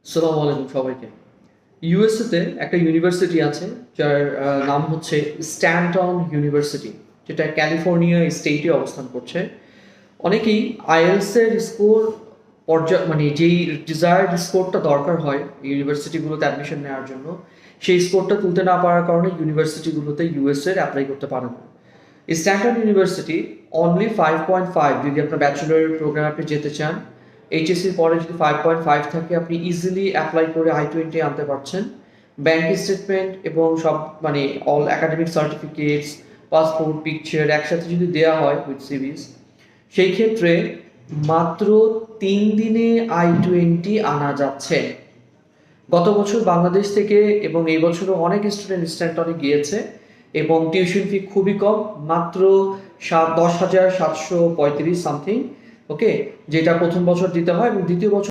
আসসালামু আলাইকুম সবাইকে। ইউএসএতে একটা ইউনিভার্সিটি আছে যার নাম হচ্ছে স্ট্যানটন ইউনিভার্সিটি, যেটা ক্যালিফোর্নিয়া স্টেটে অবস্থান করছে। অনেকেই আইএলটিএস এর স্কোর মানে যেই ডিজায়ার্ড স্কোরটা দরকার হয় ইউনিভার্সিটিগুলোতে অ্যাডমিশন নেওয়ার জন্য, সেই স্কোরটা তুলতে না পারার কারণে ইউনিভার্সিটিগুলোতে ইউএস এর অ্যাপ্লাই করতে পারে না। স্ট্যানটন ইউনিভার্সিটি অনলি 5.5, যদি আপনার ব্যাচেলর প্রোগ্রামে আপনি যেতে চান, এইচএসসির পরে যদি 5.5 থাকে আপনি ইজিলি অ্যাপ্লাই করে I-20 আনতে পারছেন। ব্যাংক স্টেটমেন্ট এবং সব মানে all academic certificates, passport, picture একসাথে যদি দেওয়া হয় উইথ সিভিস, সেই ক্ষেত্রে মাত্র 3 দিনে I-20 আনা যাচ্ছে। গত বছর বাংলাদেশ থেকে এবং এই বছরও অনেক স্টুডেন্ট স্ট্যান্টনে গিয়েছে এবং টিউশন ফি খুবই কম, মাত্র 10,735 সামথিং। ওকে, যেটা প্রথম বছর দিতে হয় এবং দ্বিতীয় বছর